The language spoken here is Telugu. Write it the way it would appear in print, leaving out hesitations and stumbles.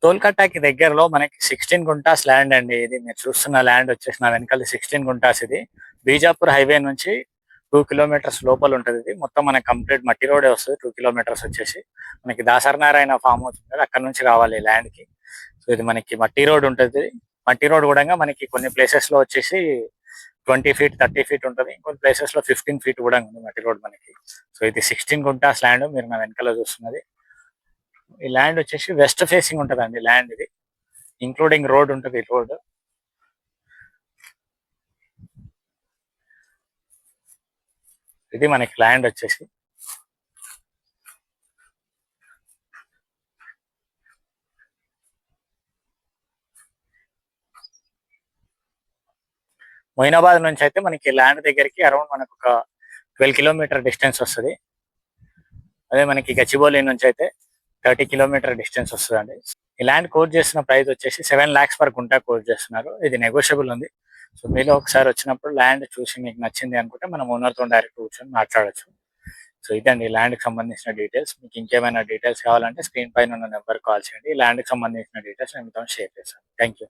తోల్కట్టాకి దగ్గరలో మనకి 16 గుంటాస్ ల్యాండ్ అండి. ఇది మీరు చూస్తున్న ల్యాండ్ వచ్చేసి నా వెనకాల 16 గుంటాస్. ఇది బీజాపూర్ హైవే నుంచి 2 కిలోమీటర్స్ లోపల ఉంటుంది. ఇది మొత్తం మనకి కంప్లీట్ మట్టి రోడే వస్తుంది. 2 కిలోమీటర్స్ వచ్చేసి మనకి దాసరనారాయణ ఫామ్ హౌస్ ఉంటుంది, అక్కడ నుంచి రావాలి ల్యాండ్ కి. సో ఇది మనకి మట్టి రోడ్ ఉంటుంది. మట్టి రోడ్ కూడా మనకి కొన్ని ప్లేసెస్ లో వచ్చేసి 20 ఫీట్ 30 ఫీట్ ఉంటుంది, ఇంకొన్ని ప్లేసెస్ లో 15 ఫీట్ కూడా ఉంది మట్టి రోడ్ మనకి. సో ఇది 16 గుంటాస్ ల్యాండ్ మీరు నా వెనకాల చూస్తున్నది. ఈ ల్యాండ్ వచ్చేసి వెస్ట్ ఫేసింగ్ ఉంటదండి ల్యాండ్ ఇది, ఇంక్లూడింగ్ రోడ్ ఉంటుంది. రోడ్ ఇది మనకి ల్యాండ్ వచ్చేసి. మొయినాబాద్ నుంచి అయితే మనకి ల్యాండ్ దగ్గరికి అరౌండ్ మనకు ఒక 12 కిలోమీటర్ డిస్టెన్స్ వస్తుంది. అదే మనకి గచ్చిబౌలి నుంచి అయితే 30 కిలోమీటర్ డిస్టెన్స్ వస్తుందండి. ఈ ల్యాండ్ కోట్ చేస్తున్న ప్రైస్ వచ్చేసి 7 lakhs పర్ గుంటా కోట్ చేస్తున్నారు. ఇది నెగోషియబుల్ ఉంది. సో మీలో ఒకసారి వచ్చినప్పుడు ల్యాండ్ చూసి మీకు నచ్చింది అనుకుంటే మనం ఓనర్తో డైరెక్ట్ కూర్చొని మాట్లాడచ్చు. సో ఇదండి ల్యాండ్కి సంబంధించిన డీటెయిల్స్. మీకు ఇంకేమైనా డీటెయిల్స్ కావాలంటే స్క్రీన్ పైన ఉన్న నెంబర్ కాల్ చేయండి. ల్యాండ్కి సంబంధించిన డీటెయిల్స్ నేను మీతో షేర్ చేస్తాను. Thank you.